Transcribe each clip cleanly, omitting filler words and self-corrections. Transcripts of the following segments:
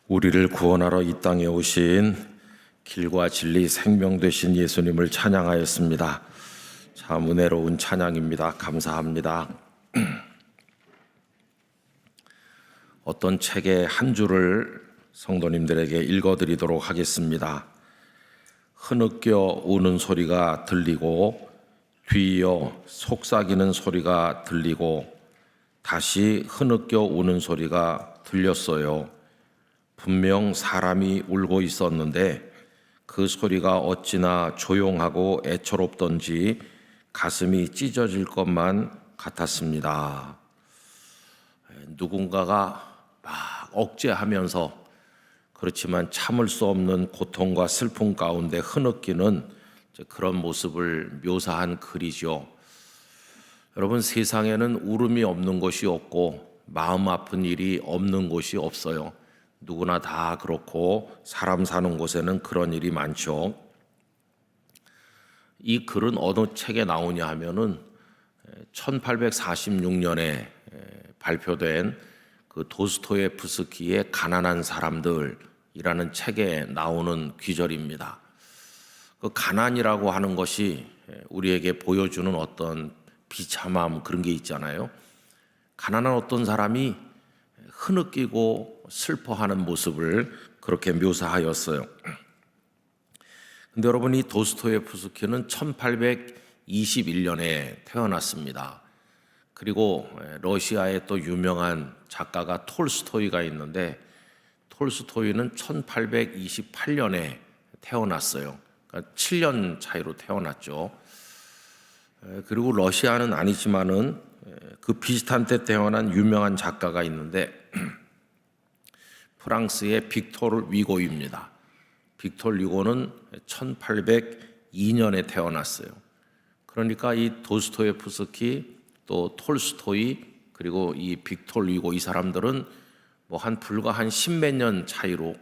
우리를 구원하러 이 땅에 오신 길과 진리 생명 되신 예수님을 찬양하였습니다. 참 은혜로운 찬양입니다. 감사합니다. 어떤 책의 한 줄을 성도님들에게 읽어드리도록 하겠습니다. 흐느껴 우는 소리가 들리고 뒤이어 속삭이는 소리가 들리고 다시 흐느껴 우는 소리가 들렸어요. 분명 사람이 울고 있었는데 그 소리가 어찌나 조용하고 애처롭던지 가슴이 찢어질 것만 같았습니다. 누군가가 막 억제하면서 그렇지만 참을 수 없는 고통과 슬픔 가운데 흐느끼는 그런 모습을 묘사한 글이죠. 여러분, 세상에는 울음이 없는 곳이 없고 마음 아픈 일이 없는 곳이 없어요. 누구나 다 그렇고 사람 사는 곳에는 그런 일이 많죠. 이 글은 어느 책에 나오냐 하면은 1846년에 발표된 그 도스토예프스키의 가난한 사람들이라는 책에 나오는 귀절입니다. 그 가난이라고 하는 것이 우리에게 보여주는 어떤 비참함, 그런 게 있잖아요. 가난한 어떤 사람이 흐느끼고 슬퍼하는 모습을 그렇게 묘사하였어요. 근데 여러분, 이 도스토예프스키는 1821년에 태어났습니다. 그리고 러시아의 또 유명한 작가가 톨스토이가 있는데 톨스토이는 1828년에 태어났어요. 그러니까 7년 차이로 태어났죠. 그리고 러시아는 아니지만은 그 비슷한 때 태어난 유명한 작가가 있는데 프랑스의 빅토르 위고입니다. 빅토르 위고는 1802년에 태어났어요. 그러니까 이 도스토예프스키 또 톨스토이 그리고 이 빅토르 위고, 이 사람들은 불과 한 십몇 년 차이로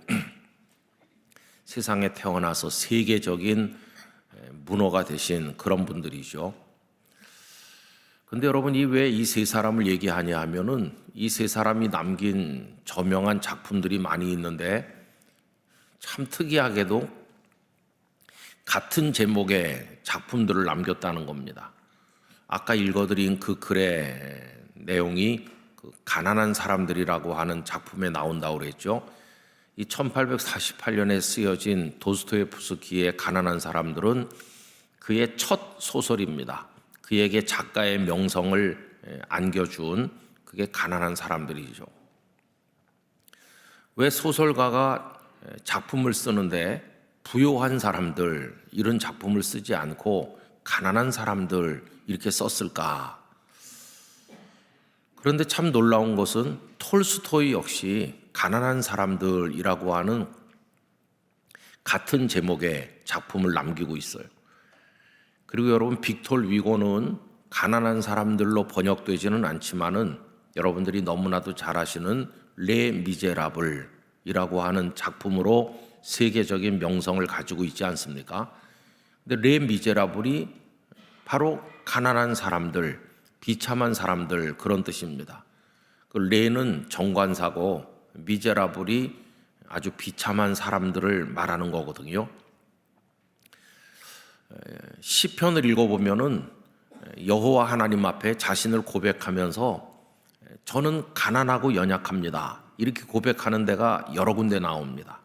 세상에 태어나서 세계적인 문호가 되신 그런 분들이죠. 근데 여러분, 왜 이 세 사람을 얘기하냐 하면은 이 세 사람이 남긴 저명한 작품들이 많이 있는데 참 특이하게도 같은 제목의 작품들을 남겼다는 겁니다. 아까 읽어드린 그 글의 내용이 그 가난한 사람들이라고 하는 작품에 나온다고 그랬죠. 이 1848년에 쓰여진 도스토예프스키의 가난한 사람들은 그의 첫 소설입니다. 그에게 작가의 명성을 안겨준 그게 가난한 사람들이죠. 왜 소설가가 작품을 쓰는데 부유한 사람들, 이런 작품을 쓰지 않고 가난한 사람들 이렇게 썼을까? 그런데 참 놀라운 것은 톨스토이 역시 가난한 사람들이라고 하는 같은 제목의 작품을 남기고 있어요. 그리고 여러분, 빅토르 위고는 가난한 사람들로 번역되지는 않지만은 여러분들이 너무나도 잘 아시는 레 미제라블이라고 하는 작품으로 세계적인 명성을 가지고 있지 않습니까? 근데 레 미제라블이 바로 가난한 사람들, 비참한 사람들, 그런 뜻입니다. 그 레는 정관사고 미제라블이 아주 비참한 사람들을 말하는 거거든요. 시편을 읽어보면은 여호와 하나님 앞에 자신을 고백하면서 저는 가난하고 연약합니다, 이렇게 고백하는 데가 여러 군데 나옵니다.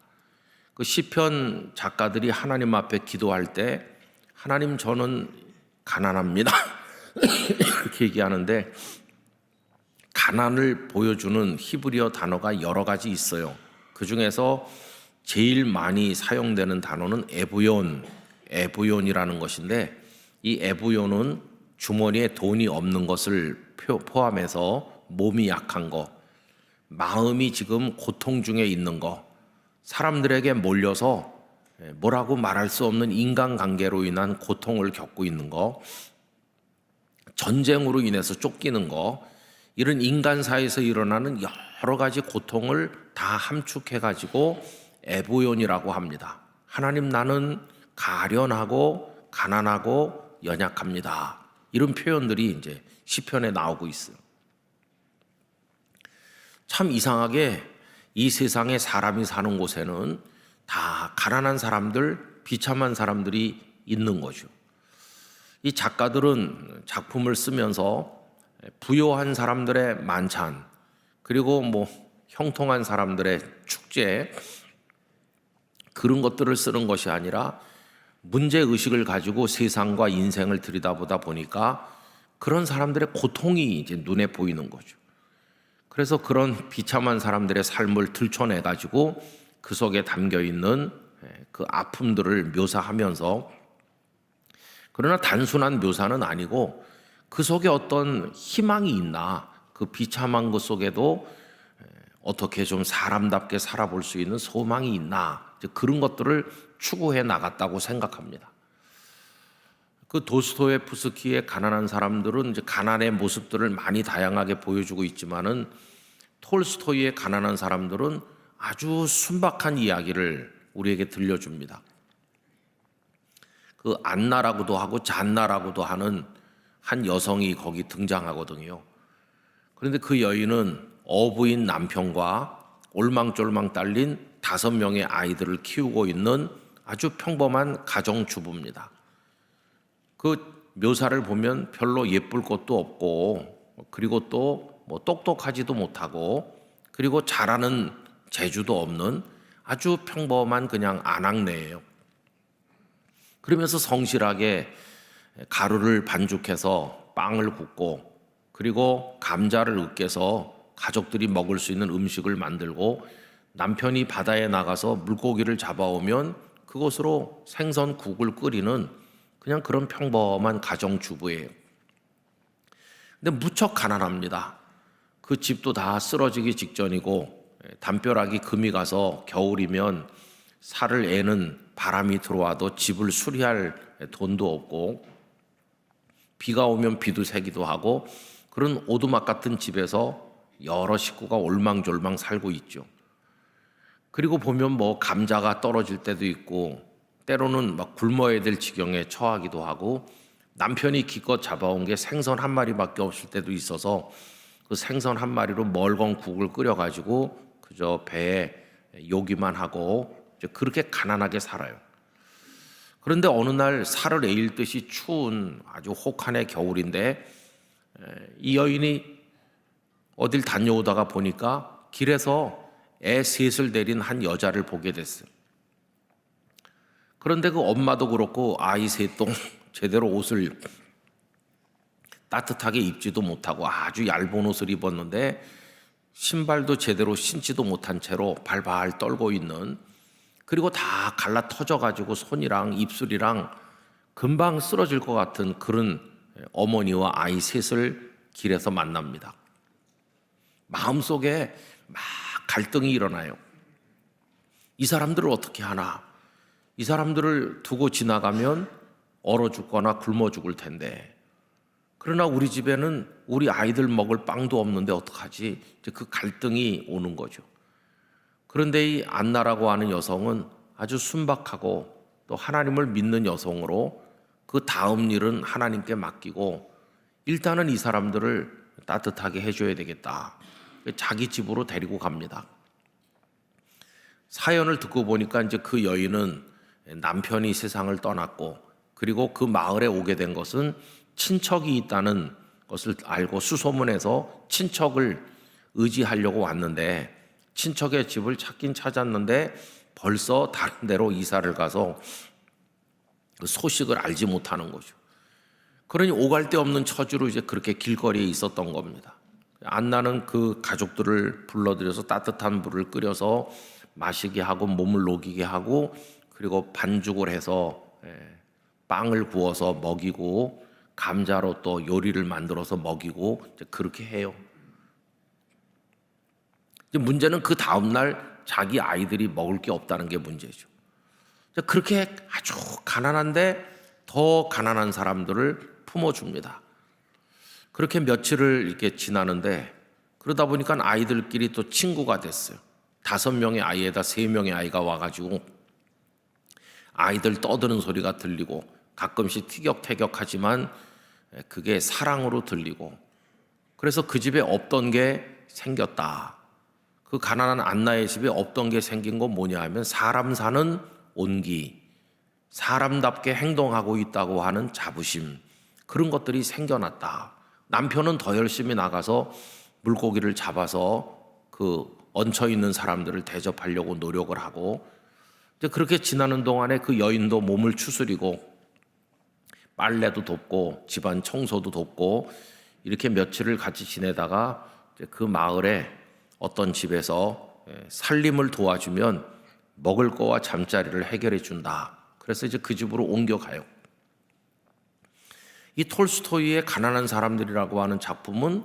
그 시편 작가들이 하나님 앞에 기도할 때 하나님, 저는 가난합니다 이렇게 얘기하는데 가난을 보여주는 히브리어 단어가 여러 가지 있어요. 그 중에서 제일 많이 사용되는 단어는 에부연이라는 것인데, 이 에부연은 주머니에 돈이 없는 것을 포함해서 몸이 약한 거, 마음이 지금 고통 중에 있는 거, 사람들에게 몰려서 뭐라고 말할 수 없는 인간관계로 인한 고통을 겪고 있는 거, 전쟁으로 인해서 쫓기는 거, 이런 인간사에서 일어나는 여러 가지 고통을 다 함축해가지고 에부연이라고 합니다. 하나님, 나는 가련하고 가난하고 연약합니다, 이런 표현들이 이제 시편에 나오고 있어요. 참 이상하게 이 세상에 사람이 사는 곳에는 다 가난한 사람들, 비참한 사람들이 있는 거죠. 이 작가들은 작품을 쓰면서 부유한 사람들의 만찬, 그리고 형통한 사람들의 축제, 그런 것들을 쓰는 것이 아니라 문제의식을 가지고 세상과 인생을 들여다보다 보니까 그런 사람들의 고통이 이제 눈에 보이는 거죠. 그래서 그런 비참한 사람들의 삶을 들춰내가지고 그 속에 담겨 있는 그 아픔들을 묘사하면서, 그러나 단순한 묘사는 아니고 그 속에 어떤 희망이 있나, 그 비참한 것 속에도 어떻게 좀 사람답게 살아볼 수 있는 소망이 있나, 그런 것들을 추구해 나갔다고 생각합니다. 그 도스토예프스키의 가난한 사람들은 이제 가난의 모습들을 많이 다양하게 보여주고 있지만은, 톨스토이의 가난한 사람들은 아주 순박한 이야기를 우리에게 들려줍니다. 그 안나라고도 하고 잔나라고도 하는 한 여성이 거기 등장하거든요. 그런데 그 여인은 어부인 남편과 올망졸망 딸린 5명의 아이들을 키우고 있는 아주 평범한 가정주부입니다. 그 묘사를 보면 별로 예쁠 것도 없고, 그리고 또 똑똑하지도 못하고, 그리고 잘하는 재주도 없는 아주 평범한 그냥 아낙네예요. 그러면서 성실하게 가루를 반죽해서 빵을 굽고, 그리고 감자를 으깨서 가족들이 먹을 수 있는 음식을 만들고, 남편이 바다에 나가서 물고기를 잡아오면 그것으로 생선국을 끓이는 그냥 그런 평범한 가정주부예요. 근데 무척 가난합니다. 그 집도 다 쓰러지기 직전이고, 담벼락이 금이 가서 겨울이면 살을 애는 바람이 들어와도 집을 수리할 돈도 없고, 비가 오면 비도 새기도 하고, 그런 오두막 같은 집에서 여러 식구가 올망졸망 살고 있죠. 그리고 보면 감자가 떨어질 때도 있고, 때로는 막 굶어야 될 지경에 처하기도 하고, 남편이 기껏 잡아온 게 생선 한 마리밖에 없을 때도 있어서 그 생선 한 마리로 멀건 국을 끓여가지고 그저 배에 요기만 하고 그렇게 가난하게 살아요. 그런데 어느 날 살을 에일 듯이 추운 아주 혹한의 겨울인데, 이 여인이 어딜 다녀오다가 보니까 길에서 애 셋을 데린 한 여자를 보게 됐어요. 그런데 그 엄마도 그렇고 아이 셋도 제대로 옷을 따뜻하게 입지도 못하고 아주 얇은 옷을 입었는데, 신발도 제대로 신지도 못한 채로 발발 떨고 있는, 그리고 다 갈라 터져가지고 손이랑 입술이랑 금방 쓰러질 것 같은 그런 어머니와 아이 셋을 길에서 만납니다. 마음속에 막 갈등이 일어나요. 이 사람들을 어떻게 하나? 이 사람들을 두고 지나가면 얼어 죽거나 굶어 죽을 텐데, 그러나 우리 집에는 우리 아이들 먹을 빵도 없는데 어떡하지? 이제 그 갈등이 오는 거죠. 그런데 이 안나라고 하는 여성은 아주 순박하고 또 하나님을 믿는 여성으로 그 다음 일은 하나님께 맡기고, 일단은 이 사람들을 따뜻하게 해줘야 되겠다. 자기 집으로 데리고 갑니다. 사연을 듣고 보니까 이제 그 여인은 남편이 세상을 떠났고, 그리고 그 마을에 오게 된 것은 친척이 있다는 것을 알고 수소문해서 친척을 의지하려고 왔는데, 친척의 집을 찾긴 찾았는데 벌써 다른 데로 이사를 가서 그 소식을 알지 못하는 거죠. 그러니 오갈 데 없는 처지로 이제 그렇게 길거리에 있었던 겁니다. 안나는 그 가족들을 불러들여서 따뜻한 물을 끓여서 마시게 하고 몸을 녹이게 하고, 그리고 반죽을 해서 빵을 구워서 먹이고, 감자로 또 요리를 만들어서 먹이고, 그렇게 해요. 문제는 그 다음날 자기 아이들이 먹을 게 없다는 게 문제죠. 그렇게 아주 가난한데 더 가난한 사람들을 품어줍니다. 그렇게 며칠을 이렇게 지나는데, 그러다 보니까 아이들끼리 또 친구가 됐어요. 5명의 아이에다 3명의 아이가 와가지고 아이들 떠드는 소리가 들리고, 가끔씩 티격태격하지만 그게 사랑으로 들리고, 그래서 그 집에 없던 게 생겼다. 그 가난한 안나의 집에 없던 게 생긴 건 뭐냐 하면 사람 사는 온기, 사람답게 행동하고 있다고 하는 자부심, 그런 것들이 생겨났다. 남편은 더 열심히 나가서 물고기를 잡아서 그 얹혀 있는 사람들을 대접하려고 노력을 하고, 이제 그렇게 지나는 동안에 그 여인도 몸을 추스리고 빨래도 돕고 집안 청소도 돕고 이렇게 며칠을 같이 지내다가 이제 그 마을에 어떤 집에서 살림을 도와주면 먹을 거와 잠자리를 해결해 준다. 그래서 이제 그 집으로 옮겨가요. 이 톨스토이의 가난한 사람들이라고 하는 작품은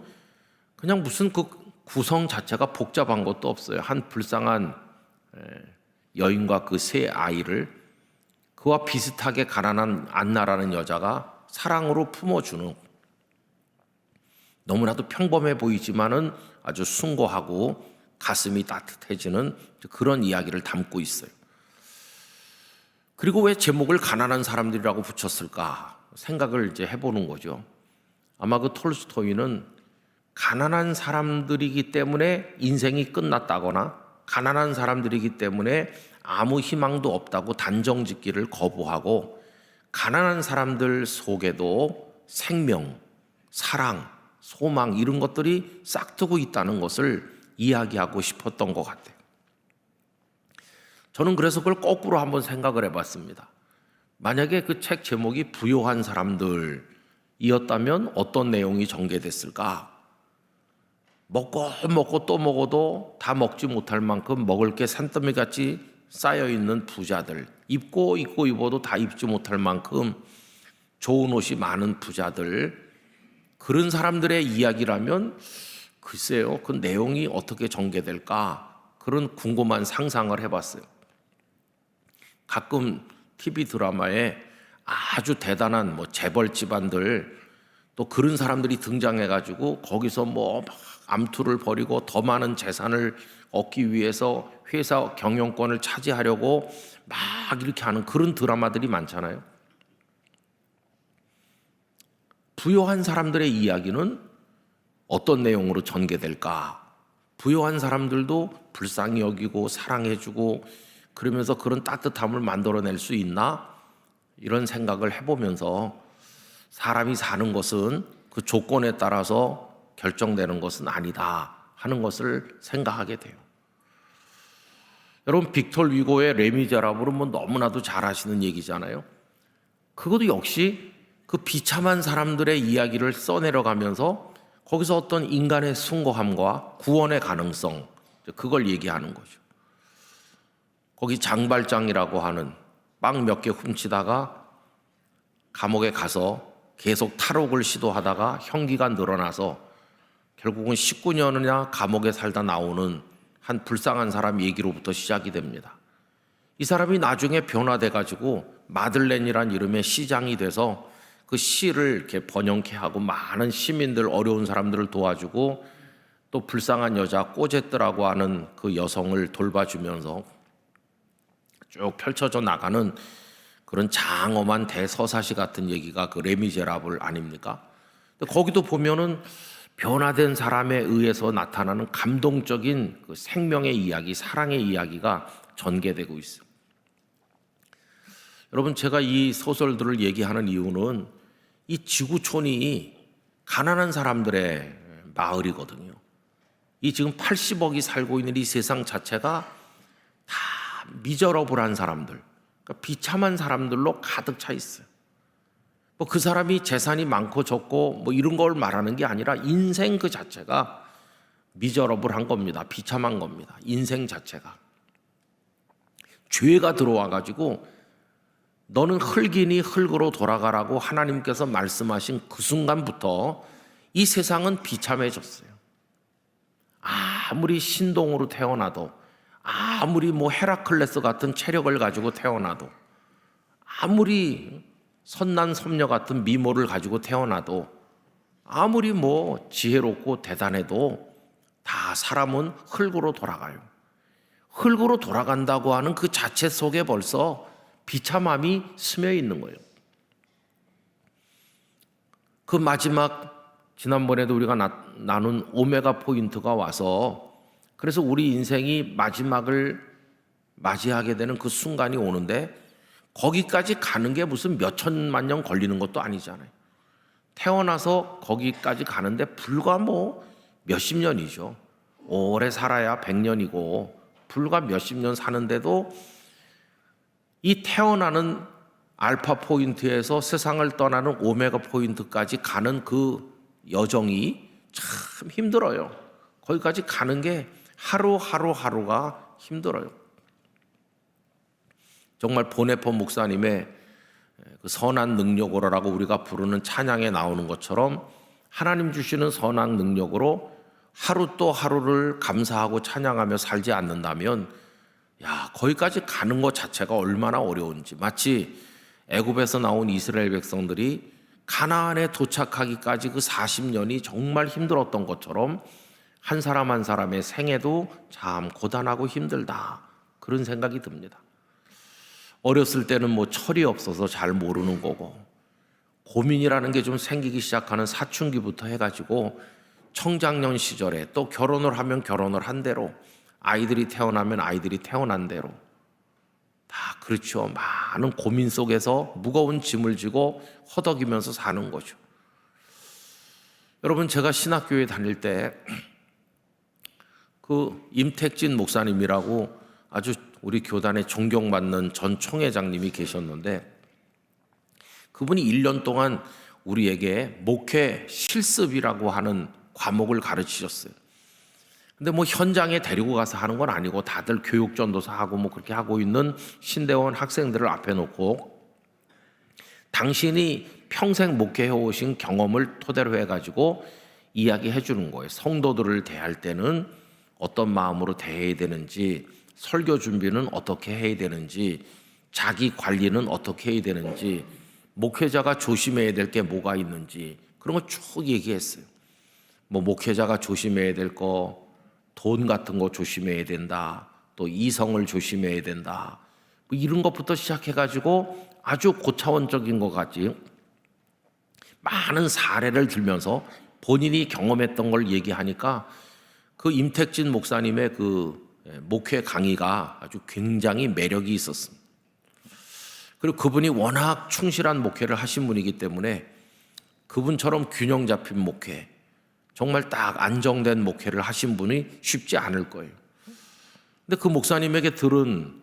그냥 무슨 그 구성 자체가 복잡한 것도 없어요. 한 불쌍한 여인과 그 세 아이를 그와 비슷하게 가난한 안나라는 여자가 사랑으로 품어주는, 너무나도 평범해 보이지만은 아주 숭고하고 가슴이 따뜻해지는 그런 이야기를 담고 있어요. 그리고 왜 제목을 가난한 사람들이라고 붙였을까 생각을 이제 해보는 거죠. 아마 그 톨스토이는 가난한 사람들이기 때문에 인생이 끝났다거나 가난한 사람들이기 때문에 아무 희망도 없다고 단정짓기를 거부하고, 가난한 사람들 속에도 생명, 사랑, 소망 이런 것들이 싹트고 있다는 것을 이야기하고 싶었던 것 같아요. 저는 그래서 그걸 거꾸로 한번 생각을 해봤습니다. 만약에 그 책 제목이 부요한 사람들이었다면 어떤 내용이 전개됐을까? 먹고 또 먹어도 다 먹지 못할 만큼 먹을 게 산더미같이 쌓여있는 부자들, 입고 입어도 다 입지 못할 만큼 좋은 옷이 많은 부자들, 그런 사람들의 이야기라면 글쎄요, 그 내용이 어떻게 전개될까? 그런 궁금한 상상을 해봤어요. 가끔 TV 드라마에 아주 대단한 재벌 집안들, 또 그런 사람들이 등장해가지고 거기서 막 암투를 벌이고 더 많은 재산을 얻기 위해서 회사 경영권을 차지하려고 막 이렇게 하는 그런 드라마들이 많잖아요. 부요한 사람들의 이야기는 어떤 내용으로 전개될까? 부요한 사람들도 불쌍히 여기고 사랑해주고 그러면서 그런 따뜻함을 만들어낼 수 있나? 이런 생각을 해보면서 사람이 사는 것은 그 조건에 따라서 결정되는 것은 아니다 하는 것을 생각하게 돼요. 여러분, 빅톨 위고의 레미제라블은 너무나도 잘 아시는 얘기잖아요. 그것도 역시 그 비참한 사람들의 이야기를 써내려가면서 거기서 어떤 인간의 숭고함과 구원의 가능성, 그걸 얘기하는 거죠. 거기 장발장이라고 하는 빵 몇 개 훔치다가 감옥에 가서 계속 탈옥을 시도하다가 형기가 늘어나서 결국은 19년이나 감옥에 살다 나오는 한 불쌍한 사람 얘기로부터 시작이 됩니다. 이 사람이 나중에 변화돼가지고 마들렌이란 이름의 시장이 돼서 그 시를 이렇게 번영케 하고 많은 시민들, 어려운 사람들을 도와주고 또 불쌍한 여자 꼬제뜨라고 하는 그 여성을 돌봐주면서 쭉 펼쳐져 나가는 그런 장엄한 대서사시 같은 얘기가 그 레미제라블 아닙니까? 거기도 보면은 변화된 사람에 의해서 나타나는 감동적인 그 생명의 이야기, 사랑의 이야기가 전개되고 있어요. 여러분, 제가 이 소설들을 얘기하는 이유는 이 지구촌이 가난한 사람들의 마을이거든요. 이 지금 80억이 살고 있는 이 세상 자체가 다 미저러블한 사람들, 그러니까 비참한 사람들로 가득 차 있어요. 그 사람이 재산이 많고 적고 이런 걸 말하는 게 아니라 인생 그 자체가 미저러블한 겁니다. 비참한 겁니다. 인생 자체가. 죄가 들어와가지고 너는 흙이니 흙으로 돌아가라고 하나님께서 말씀하신 그 순간부터 이 세상은 비참해졌어요. 아무리 신동으로 태어나도, 아무리 헤라클레스 같은 체력을 가지고 태어나도, 아무리 선난 섬녀 같은 미모를 가지고 태어나도, 아무리 지혜롭고 대단해도 다 사람은 흙으로 돌아가요. 흙으로 돌아간다고 하는 그 자체 속에 벌써 비참함이 스며 있는 거예요. 그 마지막 지난번에도 우리가 나눈 오메가 포인트가 와서 그래서 우리 인생이 마지막을 맞이하게 되는 그 순간이 오는데 거기까지 가는 게 무슨 몇 천만 년 걸리는 것도 아니잖아요. 태어나서 거기까지 가는데 불과 뭐 몇십 년이죠. 오래 살아야 100년이고 불과 몇십 년 사는데도 이 태어나는 알파 포인트에서 세상을 떠나는 오메가 포인트까지 가는 그 여정이 참 힘들어요. 거기까지 가는 게 하루가 힘들어요. 정말 보네포 목사님의 그 선한 능력으로라고 우리가 부르는 찬양에 나오는 것처럼 하나님 주시는 선한 능력으로 하루 또 하루를 감사하고 찬양하며 살지 않는다면 거기까지 가는 것 자체가 얼마나 어려운지, 마치 애굽에서 나온 이스라엘 백성들이 가나안에 도착하기까지 그 40년이 정말 힘들었던 것처럼 한 사람 한 사람의 생애도 참 고단하고 힘들다, 그런 생각이 듭니다. 어렸을 때는 뭐 철이 없어서 잘 모르는 거고, 고민이라는 게 좀 생기기 시작하는 사춘기부터 해가지고 청장년 시절에 또 결혼을 하면 결혼을 한 대로, 아이들이 태어나면 아이들이 태어난 대로 다 그렇죠. 많은 고민 속에서 무거운 짐을 지고 허덕이면서 사는 거죠. 여러분, 제가 신학교에 다닐 때 그 임택진 목사님이라고 아주 우리 교단에 존경받는 전 총회장님이 계셨는데, 그분이 1년 동안 우리에게 목회 실습이라고 하는 과목을 가르치셨어요. 근데 뭐 현장에 데리고 가서 하는 건 아니고 다들 교육 전도사 하고 뭐 그렇게 하고 있는 신대원 학생들을 앞에 놓고 당신이 평생 목회해 오신 경험을 토대로 해가지고 이야기해 주는 거예요. 성도들을 대할 때는 어떤 마음으로 대해야 되는지, 설교 준비는 어떻게 해야 되는지, 자기 관리는 어떻게 해야 되는지, 목회자가 조심해야 될 게 뭐가 있는지, 그런 거 쭉 얘기했어요. 뭐 목회자가 조심해야 될 거, 돈 같은 거 조심해야 된다, 또 이성을 조심해야 된다, 뭐 이런 것부터 시작해가지고 아주 고차원적인 것까지 많은 사례를 들면서 본인이 경험했던 걸 얘기하니까 그 임택진 목사님의 그 목회 강의가 아주 굉장히 매력이 있었습니다. 그리고 그분이 워낙 충실한 목회를 하신 분이기 때문에 그분처럼 균형 잡힌 목회, 정말 딱 안정된 목회를 하신 분이 쉽지 않을 거예요. 근데 그 목사님에게 들은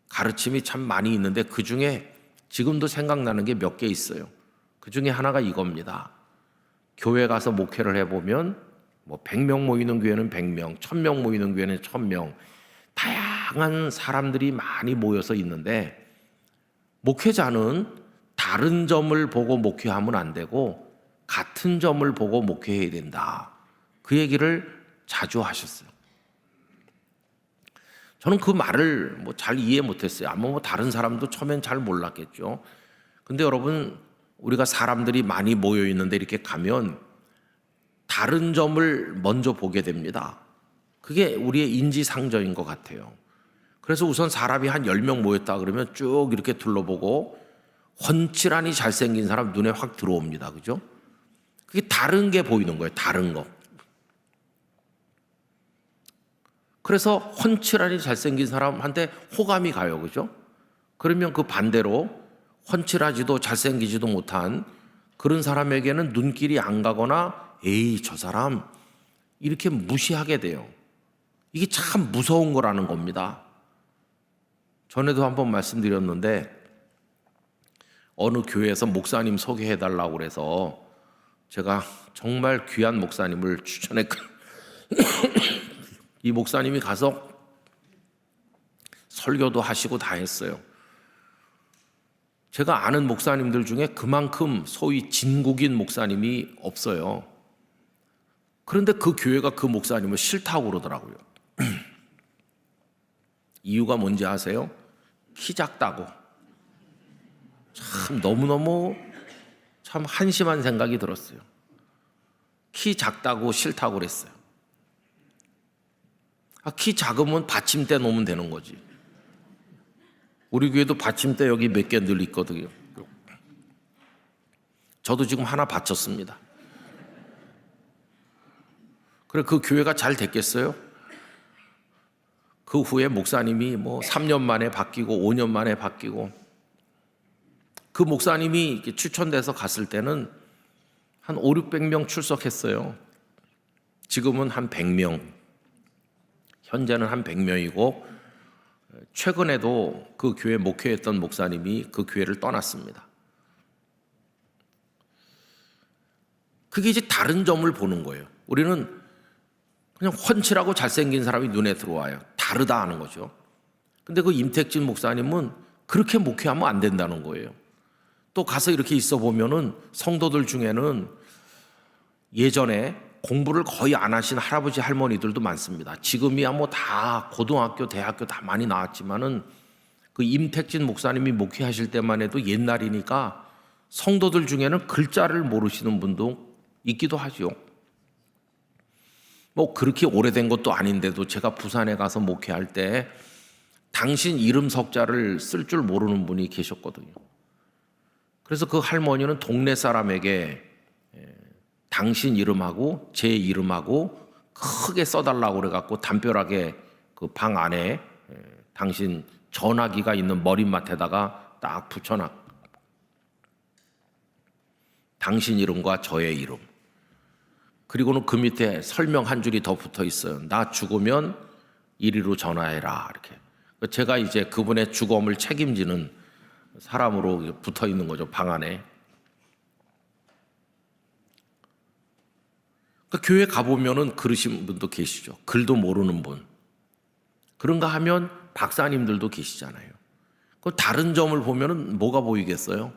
가르침이 참 많이 있는데 그 중에 지금도 생각나는 게 몇 개 있어요. 그 중에 하나가 이겁니다. 교회 가서 목회를 해보면 뭐 100명 모이는 교회는 100명, 1000명 모이는 교회는 1000명, 다양한 사람들이 많이 모여서 있는데 목회자는 다른 점을 보고 목회하면 안 되고 같은 점을 보고 목회해야 된다, 그 얘기를 자주 하셨어요. 저는 그 말을 뭐 잘 이해 못했어요. 아마 뭐 다른 사람도 처음엔 잘 몰랐겠죠. 근데 여러분, 우리가 사람들이 많이 모여 있는데 이렇게 가면 다른 점을 먼저 보게 됩니다. 그게 우리의 인지상정인 것 같아요. 그래서 우선 사람이 한 10명 모였다 그러면 쭉 이렇게 둘러보고 훤칠하니 잘생긴 사람 눈에 확 들어옵니다. 그죠? 그게 다른 게 보이는 거예요. 다른 거. 그래서 훤칠하니 잘생긴 사람한테 호감이 가요. 그죠? 그러면 그 반대로 훤칠하지도 잘생기지도 못한 그런 사람에게는 눈길이 안 가거나 에이, 저 사람, 이렇게 무시하게 돼요. 이게 참 무서운 거라는 겁니다. 전에도 한번 말씀드렸는데 어느 교회에서 목사님 소개해달라고 그래서 제가 정말 귀한 목사님을 추천했거든요. 이 목사님이 가서 설교도 하시고 다 했어요. 제가 아는 목사님들 중에 그만큼 소위 진국인 목사님이 없어요. 그런데 그 교회가 그 목사님을 싫다고 그러더라고요. 이유가 뭔지 아세요? 키 작다고. 참 너무너무 참 한심한 생각이 들었어요. 키 작다고 싫다고 그랬어요. 키 작으면 받침대 놓으면 되는 거지. 우리 교회도 받침대 여기 몇 개 늘 있거든요. 저도 지금 하나 받쳤습니다. 그래, 그 교회가 잘 됐겠어요? 그 후에 목사님이 뭐 3년 만에 바뀌고 5년 만에 바뀌고, 그 목사님이 이렇게 추천돼서 갔을 때는 한 5, 600명 출석했어요. 지금은 한 100명, 현재는 한 100명이고 최근에도 그 교회 목회했던 목사님이 그 교회를 떠났습니다. 그게 이제 다른 점을 보는 거예요. 우리는 그냥 훤칠하고 잘생긴 사람이 눈에 들어와요. 다르다 하는 거죠. 근데 그 임택진 목사님은 그렇게 목회하면 안 된다는 거예요. 또 가서 이렇게 있어 보면은 성도들 중에는 예전에 공부를 거의 안 하신 할아버지 할머니들도 많습니다. 지금이야 뭐 다 고등학교, 대학교 다 많이 나왔지만은 그 임택진 목사님이 목회하실 때만 해도 옛날이니까 성도들 중에는 글자를 모르시는 분도 있기도 하죠. 뭐 그렇게 오래된 것도 아닌데도 제가 부산에 가서 목회할 때 당신 이름 석자를 쓸 줄 모르는 분이 계셨거든요. 그래서 그 할머니는 동네 사람에게 당신 이름하고 제 이름하고 크게 써달라고 그래갖고 담벼락에 그 방 안에 당신 전화기가 있는 머리맡에다가 딱 붙여놨. 당신 이름과 저의 이름. 그리고는 그 밑에 설명 한 줄이 더 붙어 있어요. 나 죽으면 이리로 전화해라. 이렇게. 제가 이제 그분의 죽음을 책임지는 사람으로 붙어 있는 거죠, 방 안에. 그러니까 교회 가보면은 그러신 분도 계시죠. 글도 모르는 분. 그런가 하면 박사님들도 계시잖아요. 그 다른 점을 보면은 뭐가 보이겠어요?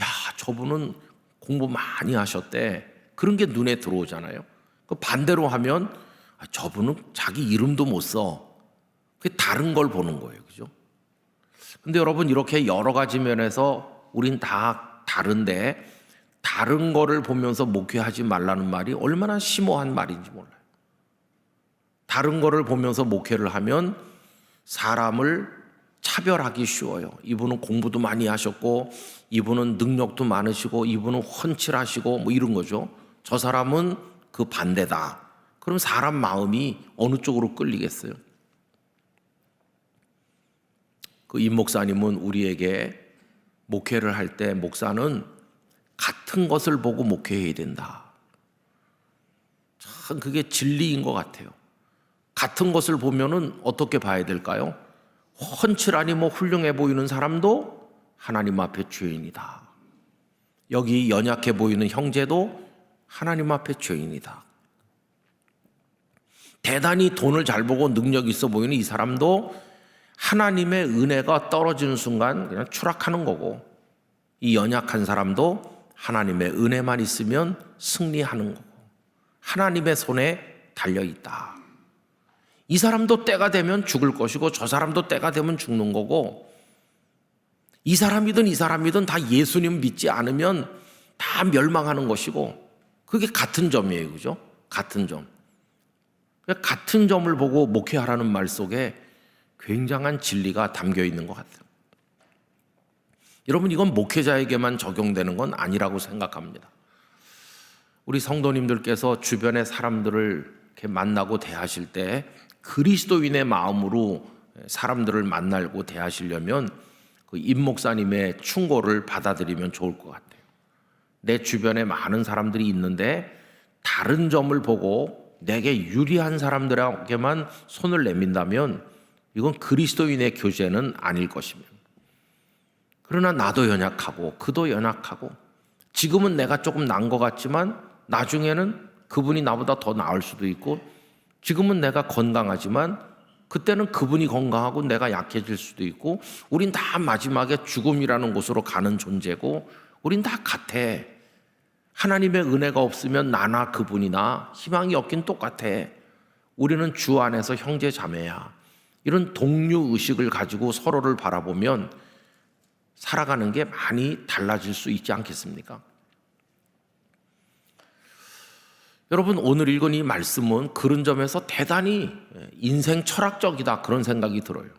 야, 저분은 공부 많이 하셨대. 그런 게 눈에 들어오잖아요. 그 반대로 하면 저분은 자기 이름도 못 써. 그게 다른 걸 보는 거예요. 그죠? 근데 여러분, 이렇게 여러 가지 면에서 우린 다 다른데 다른 거를 보면서 목회하지 말라는 말이 얼마나 심오한 말인지 몰라요. 다른 거를 보면서 목회를 하면 사람을 차별하기 쉬워요. 이분은 공부도 많이 하셨고, 이분은 능력도 많으시고, 이분은 훤칠하시고, 뭐 이런 거죠. 저 사람은 그 반대다. 그럼 사람 마음이 어느 쪽으로 끌리겠어요? 그 임 목사님은 우리에게 목회를 할 때 목사는 같은 것을 보고 목회해야 된다. 참 그게 진리인 것 같아요. 같은 것을 보면은 어떻게 봐야 될까요? 훤칠하니 뭐 훌륭해 보이는 사람도 하나님 앞에 죄인이다. 여기 연약해 보이는 형제도 하나님 앞에 죄인이다. 대단히 돈을 잘 보고 능력 있어 보이는 이 사람도 하나님의 은혜가 떨어지는 순간 그냥 추락하는 거고, 이 연약한 사람도 하나님의 은혜만 있으면 승리하는 거고, 하나님의 손에 달려있다. 이 사람도 때가 되면 죽을 것이고 저 사람도 때가 되면 죽는 거고, 이 사람이든 이 사람이든 다 예수님 믿지 않으면 다 멸망하는 것이고, 그게 같은 점이에요. 그죠? 같은 점. 같은 점을 보고 목회하라는 말 속에 굉장한 진리가 담겨 있는 것 같아요. 여러분, 이건 목회자에게만 적용되는 건 아니라고 생각합니다. 우리 성도님들께서 주변의 사람들을 이렇게 만나고 대하실 때 그리스도인의 마음으로 사람들을 만나고 대하시려면 그 임 목사님의 충고를 받아들이면 좋을 것 같아요. 내 주변에 많은 사람들이 있는데 다른 점을 보고 내게 유리한 사람들에게만 손을 내민다면 이건 그리스도인의 교제는 아닐 것입니다. 그러나 나도 연약하고 그도 연약하고, 지금은 내가 조금 나은 것 같지만 나중에는 그분이 나보다 더 나을 수도 있고, 지금은 내가 건강하지만 그때는 그분이 건강하고 내가 약해질 수도 있고, 우린 다 마지막에 죽음이라는 곳으로 가는 존재고, 우린 다 같아. 하나님의 은혜가 없으면 나나 그분이나 희망이 없긴 똑같아. 우리는 주 안에서 형제 자매야. 이런 동료 의식을 가지고 서로를 바라보면 살아가는 게 많이 달라질 수 있지 않겠습니까? 여러분, 오늘 읽은 이 말씀은 그런 점에서 대단히 인생 철학적이다, 그런 생각이 들어요.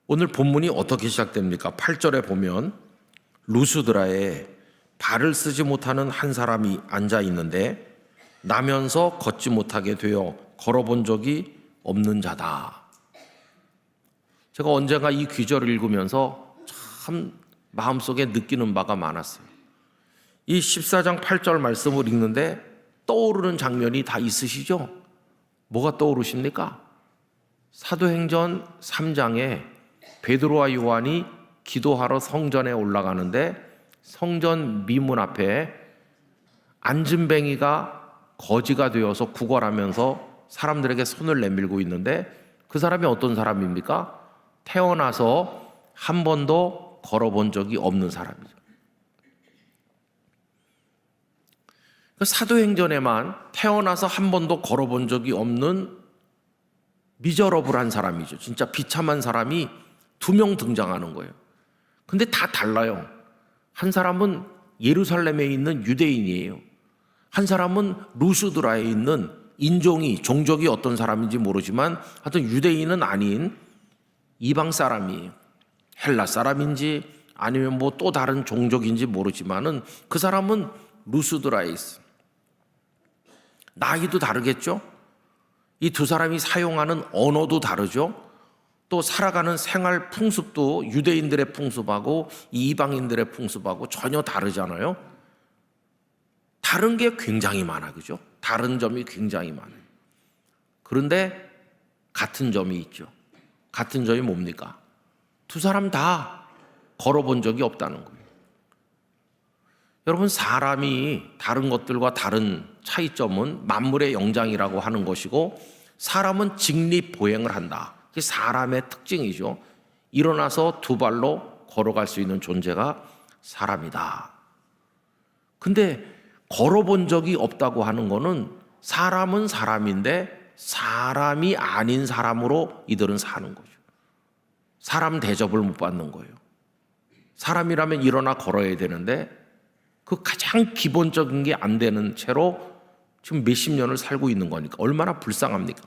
오늘 본문이 어떻게 시작됩니까? 8절에 보면 루스드라에 발을 쓰지 못하는 한 사람이 앉아 있는데 나면서 걷지 못하게 되어 걸어본 적이 없는 자다. 제가 언젠가 이 귀절을 읽으면서 참 마음속에 느끼는 바가 많았어요. 이 14장 8절 말씀을 읽는데 떠오르는 장면이 다 있으시죠? 뭐가 떠오르십니까? 사도행전 3장에 베드로와 요한이 기도하러 성전에 올라가는데 성전 미문 앞에 안진뱅이가 거지가 되어서 구걸하면서 사람들에게 손을 내밀고 있는데 그 사람이 어떤 사람입니까? 태어나서 한 번도 걸어본 적이 없는 사람이죠. 사도행전에만 태어나서 한 번도 걸어본 적이 없는 미저러블한 사람이죠. 진짜 비참한 사람이 2명 등장하는 거예요. 근데 다 달라요. 한 사람은 예루살렘에 있는 유대인이에요. 한 사람은 루스드라에 있는 인종이, 종족이 어떤 사람인지 모르지만 하여튼 유대인은 아닌 이방 사람이에요. 헬라 사람인지 아니면 뭐 또 다른 종족인지 모르지만은 그 사람은 루스드라에 있어. 나이도 다르겠죠? 이 두 사람이 사용하는 언어도 다르죠? 또 살아가는 생활 풍습도 유대인들의 풍습하고 이방인들의 풍습하고 전혀 다르잖아요. 다른 게 굉장히 많아, 그죠? 다른 점이 굉장히 많아요. 그런데 같은 점이 있죠. 같은 점이 뭡니까? 두 사람 다 걸어본 적이 없다는 거예요. 여러분, 사람이 다른 것들과 다른 차이점은 만물의 영장이라고 하는 것이고 사람은 직립보행을 한다. 이게 사람의 특징이죠. 일어나서 2발로 걸어갈 수 있는 존재가 사람이다. 근데 걸어본 적이 없다고 하는 거는 사람은 사람인데 사람이 아닌 사람으로 이들은 사는 거죠. 사람 대접을 못 받는 거예요. 사람이라면 일어나 걸어야 되는데 그 가장 기본적인 게 안 되는 채로 지금 몇십 년을 살고 있는 거니까 얼마나 불쌍합니까?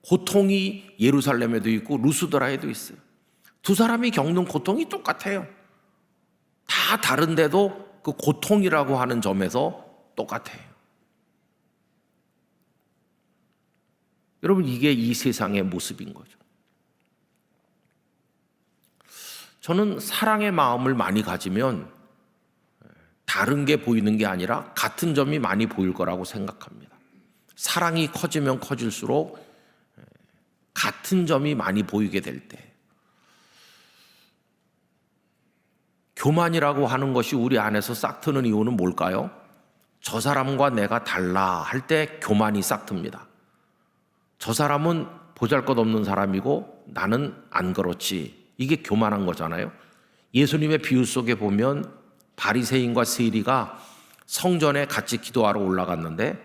고통이 예루살렘에도 있고 루스드라에도 있어요. 두 사람이 겪는 고통이 똑같아요. 다 다른데도 그 고통이라고 하는 점에서 똑같아요. 여러분, 이게 이 세상의 모습인 거죠. 저는 사랑의 마음을 많이 가지면 다른 게 보이는 게 아니라 같은 점이 많이 보일 거라고 생각합니다. 사랑이 커지면 커질수록 같은 점이 많이 보이게 될 때, 교만이라고 하는 것이 우리 안에서 싹트는 이유는 뭘까요? 저 사람과 내가 달라 할 때 교만이 싹틉니다. 저 사람은 보잘것없는 사람이고 나는 안 그렇지. 이게 교만한 거잖아요. 예수님의 비유 속에 보면 바리새인과 세리가 성전에 같이 기도하러 올라갔는데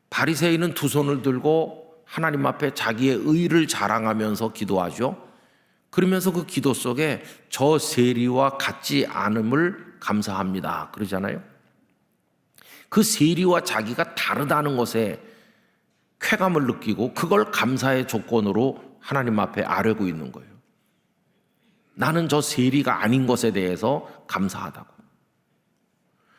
바리새인은 2 손을 들고 하나님 앞에 자기의 의를 자랑하면서 기도하죠. 그러면서 그 기도 속에 저 세리와 같지 않음을 감사합니다 그러잖아요. 그 세리와 자기가 다르다는 것에 쾌감을 느끼고 그걸 감사의 조건으로 하나님 앞에 아뢰고 있는 거예요. 나는 저 세리가 아닌 것에 대해서 감사하다고.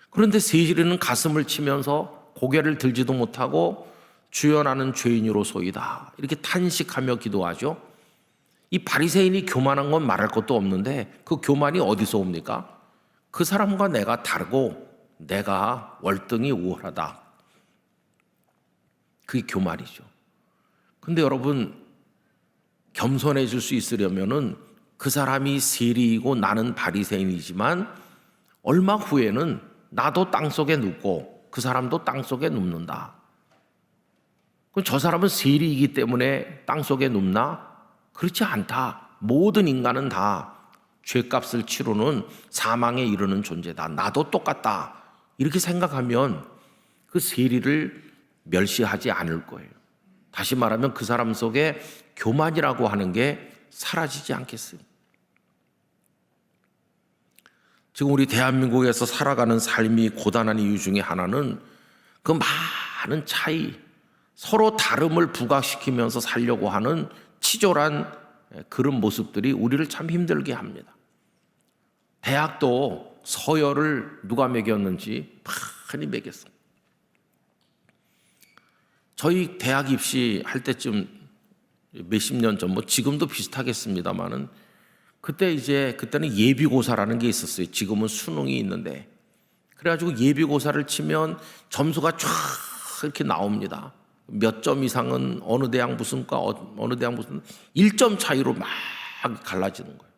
그런데 세리는 가슴을 치면서 고개를 들지도 못하고 주여 나는 죄인으로소이다 이렇게 탄식하며 기도하죠. 이 바리새인이 교만한 건 말할 것도 없는데 그 교만이 어디서 옵니까? 그 사람과 내가 다르고 내가 월등히 우월하다. 그게 교만이죠. 근데 여러분, 겸손해질 수 있으려면은 그 사람이 세리이고 나는 바리새인이지만 얼마 후에는 나도 땅속에 눕고 그 사람도 땅속에 눕는다. 그럼 저 사람은 세리이기 때문에 땅속에 눕나? 그렇지 않다. 모든 인간은 다 죄값을 치르는 사망에 이르는 존재다. 나도 똑같다. 이렇게 생각하면 그 세리를 멸시하지 않을 거예요. 다시 말하면 그 사람 속에 교만이라고 하는 게 사라지지 않겠어요. 지금 우리 대한민국에서 살아가는 삶이 고단한 이유 중에 하나는 그 많은 차이, 서로 다름을 부각시키면서 살려고 하는 치졸한 그런 모습들이 우리를 참 힘들게 합니다. 대학도 서열을 누가 매겼는지 많이 매겼습니다. 저희 대학 입시할 때쯤 몇십 년 전, 뭐 지금도 비슷하겠습니다만은 그때는 예비고사라는 게 있었어요. 지금은 수능이 있는데, 그래가지고 예비고사를 치면 점수가 쫙 이렇게 나옵니다. 몇 점 이상은 어느 대학 무슨 과, 어느 대학 무슨 1점 차이로 막 갈라지는 거예요.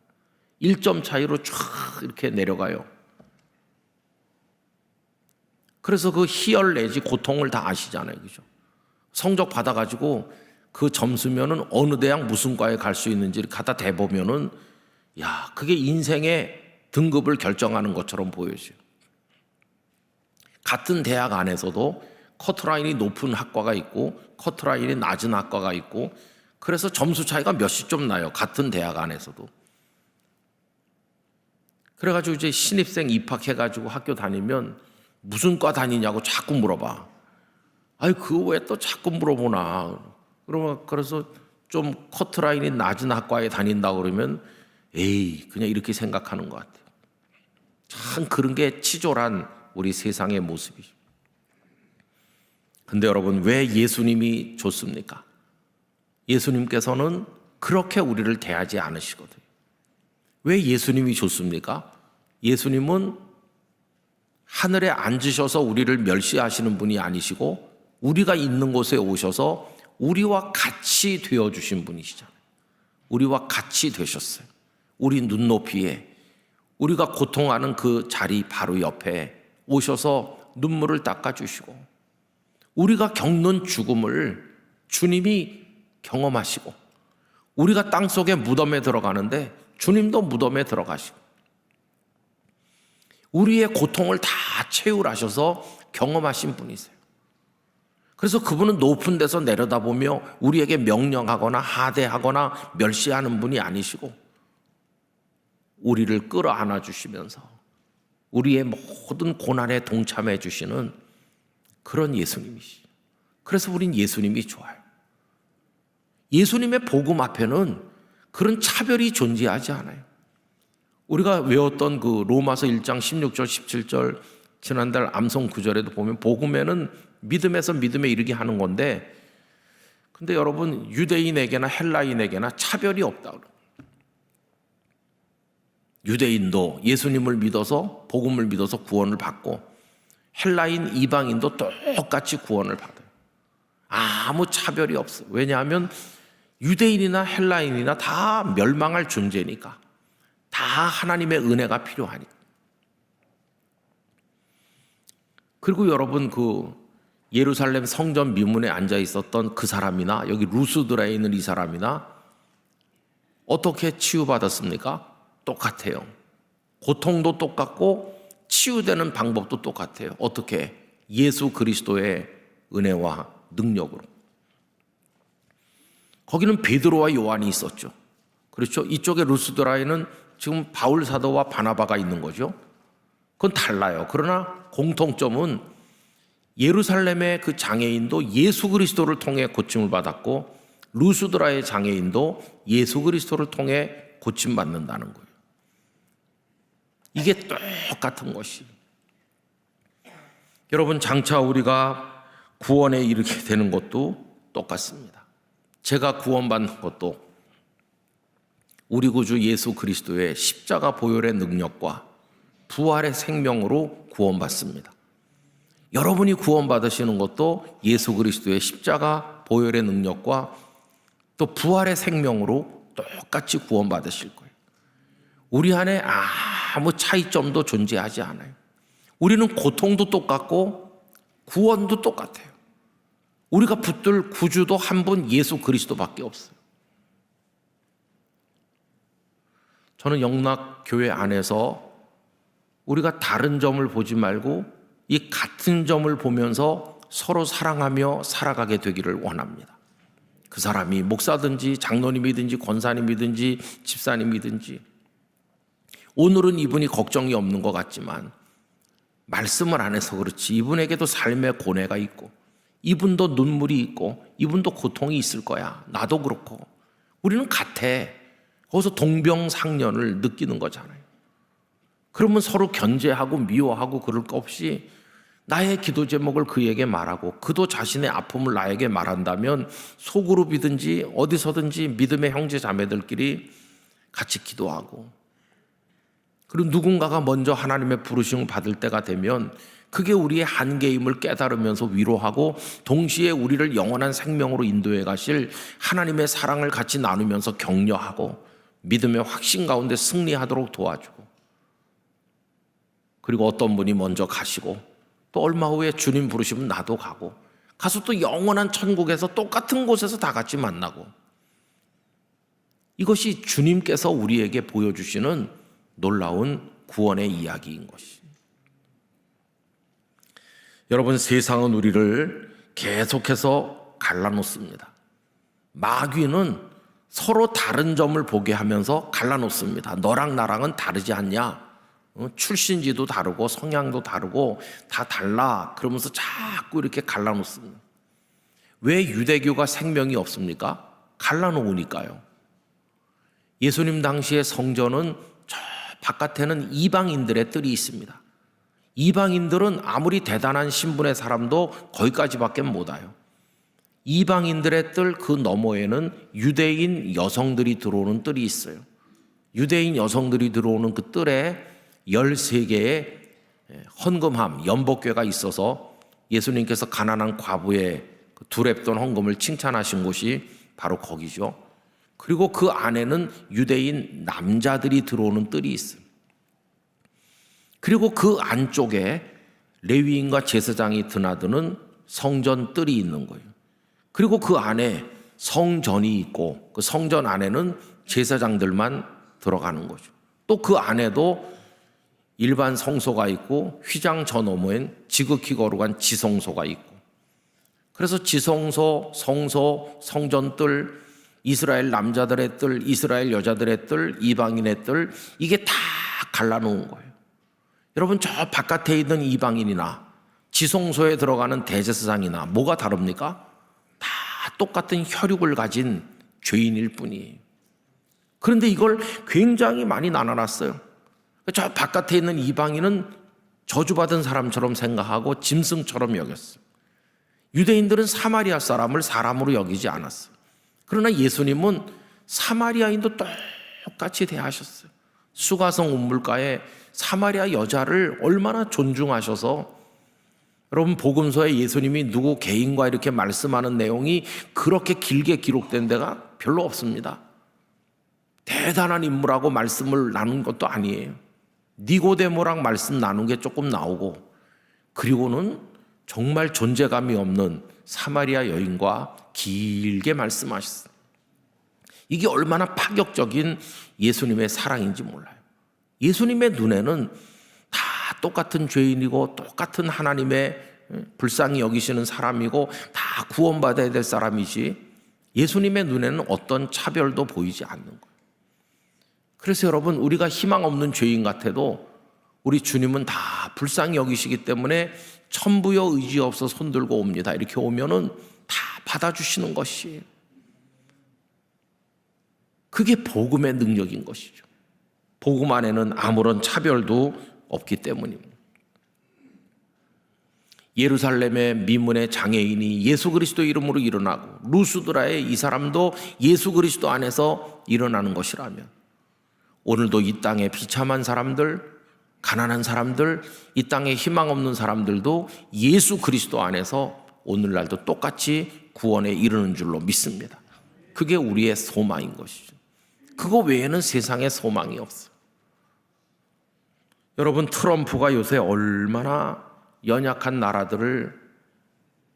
1점 차이로 쫙 이렇게 내려가요. 그래서 그 희열 내지 고통을 다 아시잖아요. 그죠? 성적 받아가지고 그 점수면은 어느 대학 무슨 과에 갈 수 있는지를 갖다 대보면은, 야, 그게 인생의 등급을 결정하는 것처럼 보여져요. 같은 대학 안에서도 커트라인이 높은 학과가 있고 커트라인이 낮은 학과가 있고, 그래서 점수 차이가 몇십 점 나요. 같은 대학 안에서도. 그래가지고 이제 신입생 입학해가지고 학교 다니면 무슨 과 다니냐고 자꾸 물어봐. 아이, 그거 왜 또 자꾸 물어보나. 그래서 좀 커트라인이 낮은 학과에 다닌다고 그러면 에이, 그냥 이렇게 생각하는 것 같아요. 참 그런 게 치졸한 우리 세상의 모습이죠. 근데 여러분, 왜 예수님이 좋습니까? 예수님께서는 그렇게 우리를 대하지 않으시거든요. 왜 예수님이 좋습니까? 예수님은 하늘에 앉으셔서 우리를 멸시하시는 분이 아니시고 우리가 있는 곳에 오셔서 우리와 같이 되어주신 분이시잖아요. 우리와 같이 되셨어요. 우리 눈높이에, 우리가 고통하는 그 자리 바로 옆에 오셔서 눈물을 닦아주시고, 우리가 겪는 죽음을 주님이 경험하시고, 우리가 땅속에 무덤에 들어가는데 주님도 무덤에 들어가시고, 우리의 고통을 다 채울하셔서 경험하신 분이세요. 그래서 그분은 높은 데서 내려다보며 우리에게 명령하거나 하대하거나 멸시하는 분이 아니시고, 우리를 끌어안아 주시면서 우리의 모든 고난에 동참해 주시는 그런 예수님이시죠. 그래서 우린 예수님이 좋아요. 예수님의 복음 앞에는 그런 차별이 존재하지 않아요. 우리가 외웠던 그 로마서 1장 16절 17절, 지난달 암송 9절에도 보면 복음에는 믿음에서 믿음에 이르게 하는 건데, 근데 여러분, 유대인에게나 헬라인에게나 차별이 없다. 유대인도 예수님을 믿어서 복음을 믿어서 구원을 받고, 헬라인 이방인도 똑같이 구원을 받아요. 아무 차별이 없어요. 왜냐하면 유대인이나 헬라인이나 다 멸망할 존재니까, 다 하나님의 은혜가 필요하니까. 그리고 여러분, 그 예루살렘 성전 미문에 앉아 있었던 그 사람이나 여기 루스드라에 있는 이 사람이나 어떻게 치유받았습니까? 똑같아요. 고통도 똑같고 치유되는 방법도 똑같아요. 어떻게? 예수 그리스도의 은혜와 능력으로. 거기는 베드로와 요한이 있었죠. 그렇죠? 이쪽에 루스드라에는 지금 바울 사도와 바나바가 있는 거죠. 그건 달라요. 그러나 공통점은 예루살렘의 그 장애인도 예수 그리스도를 통해 고침을 받았고, 루스드라의 장애인도 예수 그리스도를 통해 고침받는다는 거예요. 이게 똑같은 것이. 여러분, 장차 우리가 구원에 이르게 되는 것도 똑같습니다. 제가 구원받는 것도 우리 구주 예수 그리스도의 십자가 보혈의 능력과 부활의 생명으로 구원받습니다. 여러분이 구원받으시는 것도 예수 그리스도의 십자가 보혈의 능력과 또 부활의 생명으로 똑같이 구원받으실 거예요. 우리 안에 아무 차이점도 존재하지 않아요. 우리는 고통도 똑같고 구원도 똑같아요. 우리가 붙들 구주도 한 분, 예수 그리스도밖에 없어요. 저는 영락교회 안에서 우리가 다른 점을 보지 말고 이 같은 점을 보면서 서로 사랑하며 살아가게 되기를 원합니다. 그 사람이 목사든지 장로님이든지 권사님이든지 집사님이든지, 오늘은 이분이 걱정이 없는 것 같지만 말씀을 안 해서 그렇지 이분에게도 삶의 고뇌가 있고, 이분도 눈물이 있고, 이분도 고통이 있을 거야. 나도 그렇고. 우리는 같아. 거기서 동병상련을 느끼는 거잖아요. 그러면 서로 견제하고 미워하고 그럴 거 없이 나의 기도 제목을 그에게 말하고 그도 자신의 아픔을 나에게 말한다면 소그룹이든지 어디서든지 믿음의 형제 자매들끼리 같이 기도하고, 그리고 누군가가 먼저 하나님의 부르심을 받을 때가 되면 그게 우리의 한계임을 깨달으면서 위로하고, 동시에 우리를 영원한 생명으로 인도해 가실 하나님의 사랑을 같이 나누면서 격려하고 믿음의 확신 가운데 승리하도록 도와주고, 그리고 어떤 분이 먼저 가시고 또 얼마 후에 주님 부르시면 나도 가고, 가서 또 영원한 천국에서 똑같은 곳에서 다 같이 만나고, 이것이 주님께서 우리에게 보여주시는 놀라운 구원의 이야기인 것이. 여러분, 세상은 우리를 계속해서 갈라놓습니다. 마귀는 서로 다른 점을 보게 하면서 갈라놓습니다. 너랑 나랑은 다르지 않냐? 출신지도 다르고 성향도 다르고 다 달라. 그러면서 자꾸 이렇게 갈라놓습니다. 왜 유대교가 생명이 없습니까? 갈라놓으니까요. 예수님 당시의 성전은 저 바깥에는 이방인들의 뜰이 있습니다. 이방인들은 아무리 대단한 신분의 사람도 거기까지밖에 못 와요. 이방인들의 뜰 그 너머에는 유대인 여성들이 들어오는 뜰이 있어요. 유대인 여성들이 들어오는 그 뜰에 13개의 헌금함, 연복궤가 있어서 예수님께서 가난한 과부의 두렙돈 헌금을 칭찬하신 곳이 바로 거기죠. 그리고 그 안에는 유대인 남자들이 들어오는 뜰이 있어요. 그리고 그 안쪽에 레위인과 제사장이 드나드는 성전 뜰이 있는 거예요. 그리고 그 안에 성전이 있고 그 성전 안에는 제사장들만 들어가는 거죠. 또 그 안에도 일반 성소가 있고 휘장 저 너머엔 지극히 거룩한 지성소가 있고, 그래서 지성소, 성소, 성전 뜰, 이스라엘 남자들의 뜰, 이스라엘 여자들의 뜰, 이방인의 뜰, 이게 다 갈라놓은 거예요. 여러분, 저 바깥에 있는 이방인이나 지성소에 들어가는 대제사장이나 뭐가 다릅니까? 다 똑같은 혈육을 가진 죄인일 뿐이에요. 그런데 이걸 굉장히 많이 나눠놨어요. 저 바깥에 있는 이방인은 저주받은 사람처럼 생각하고 짐승처럼 여겼어요. 유대인들은 사마리아 사람을 사람으로 여기지 않았어요. 그러나 예수님은 사마리아인도 똑같이 대하셨어요. 수가성 운물가에 사마리아 여자를 얼마나 존중하셔서, 여러분, 복음서에 예수님이 누구 개인과 이렇게 말씀하는 내용이 그렇게 길게 기록된 데가 별로 없습니다. 대단한 인물하고 말씀을 나눈 것도 아니에요. 니고데모랑 말씀 나눈 게 조금 나오고, 그리고는 정말 존재감이 없는 사마리아 여인과 길게 말씀하셨어요. 이게 얼마나 파격적인 예수님의 사랑인지 몰라요. 예수님의 눈에는 다 똑같은 죄인이고 똑같은 하나님의 불쌍히 여기시는 사람이고 다 구원받아야 될 사람이지, 예수님의 눈에는 어떤 차별도 보이지 않는 거예요. 그래서 여러분, 우리가 희망 없는 죄인 같아도 우리 주님은 다 불쌍히 여기시기 때문에 천부여 의지 없어 손들고 옵니다. 이렇게 오면은 다 받아주시는 것이에요. 그게 복음의 능력인 것이죠. 복음 안에는 아무런 차별도 없기 때문입니다. 예루살렘의 미문의 장애인이 예수 그리스도 이름으로 일어나고, 루스드라의 이 사람도 예수 그리스도 안에서 일어나는 것이라면, 오늘도 이 땅에 비참한 사람들, 가난한 사람들, 이 땅에 희망 없는 사람들도 예수 그리스도 안에서 오늘날도 똑같이 구원에 이르는 줄로 믿습니다. 그게 우리의 소망인 것이죠. 그거 외에는 세상에 소망이 없어요. 여러분, 트럼프가 요새 얼마나 연약한 나라들을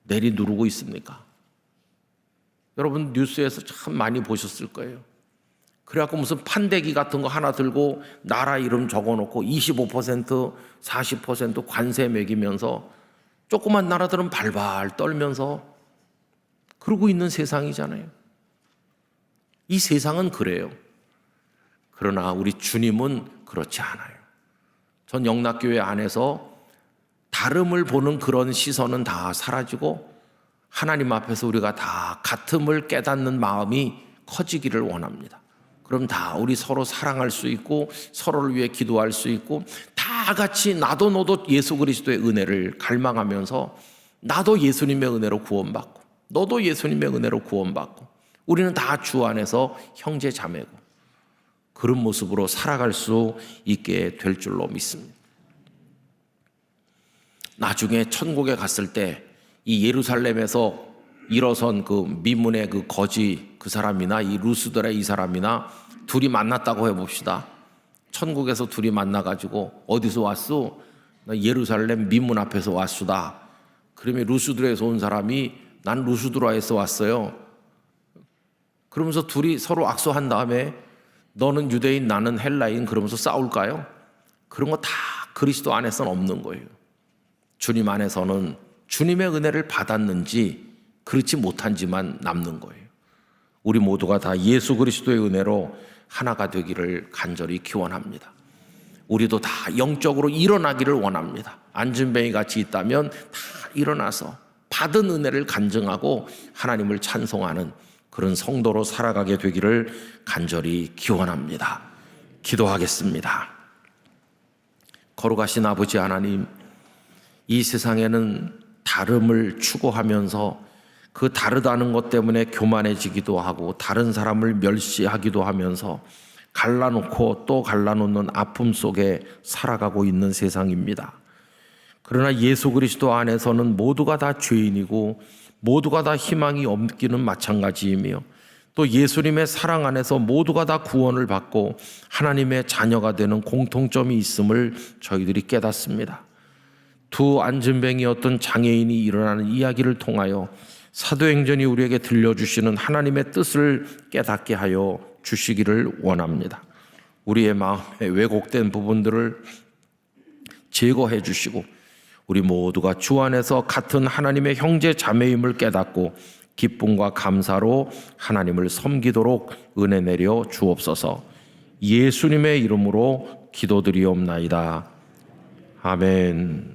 내리누르고 있습니까? 여러분, 뉴스에서 참 많이 보셨을 거예요. 그래갖고 무슨 판대기 같은 거 하나 들고 나라 이름 적어놓고 25%, 40% 관세 매기면서 조그만 나라들은 발발 떨면서 그러고 있는 세상이잖아요. 이 세상은 그래요. 그러나 우리 주님은 그렇지 않아요. 전 영락교회 안에서 다름을 보는 그런 시선은 다 사라지고 하나님 앞에서 우리가 다 같음을 깨닫는 마음이 커지기를 원합니다. 그럼 다 우리 서로 사랑할 수 있고 서로를 위해 기도할 수 있고 다 다 같이 나도 너도 예수 그리스도의 은혜를 갈망하면서 나도 예수님의 은혜로 구원받고 너도 예수님의 은혜로 구원받고 우리는 다 주 안에서 형제 자매고 그런 모습으로 살아갈 수 있게 될 줄로 믿습니다. 나중에 천국에 갔을 때 이 예루살렘에서 일어선 그 미문의 그 거지 그 사람이나 이 루스드라의 이 사람이나 둘이 만났다고 해봅시다. 천국에서 둘이 만나가지고 어디서 왔소? 나 예루살렘 미문 앞에서 왔수다. 그러면 루스드라에서 온 사람이 난 루스드라에서 왔어요. 그러면서 둘이 서로 악수한 다음에 너는 유대인 나는 헬라인 그러면서 싸울까요? 그런 거 다 그리스도 안에서는 없는 거예요. 주님 안에서는 주님의 은혜를 받았는지 그렇지 못한지만 남는 거예요. 우리 모두가 다 예수 그리스도의 은혜로 하나가 되기를 간절히 기원합니다. 우리도 다 영적으로 일어나기를 원합니다. 안진뱅이 같이 있다면 다 일어나서 받은 은혜를 간증하고 하나님을 찬송하는 그런 성도로 살아가게 되기를 간절히 기원합니다. 기도하겠습니다. 거룩하신 아버지 하나님, 이 세상에는 다름을 추구하면서 그 다르다는 것 때문에 교만해지기도 하고 다른 사람을 멸시하기도 하면서 갈라놓고 또 갈라놓는 아픔 속에 살아가고 있는 세상입니다. 그러나 예수 그리스도 안에서는 모두가 다 죄인이고 모두가 다 희망이 없기는 마찬가지이며 또 예수님의 사랑 안에서 모두가 다 구원을 받고 하나님의 자녀가 되는 공통점이 있음을 저희들이 깨닫습니다. 두 안진뱅이였던 장애인이 일어나는 이야기를 통하여 사도행전이 우리에게 들려주시는 하나님의 뜻을 깨닫게 하여 주시기를 원합니다. 우리의 마음에 왜곡된 부분들을 제거해 주시고 우리 모두가 주 안에서 같은 하나님의 형제 자매임을 깨닫고 기쁨과 감사로 하나님을 섬기도록 은혜 내려 주옵소서. 예수님의 이름으로 기도드리옵나이다. 아멘.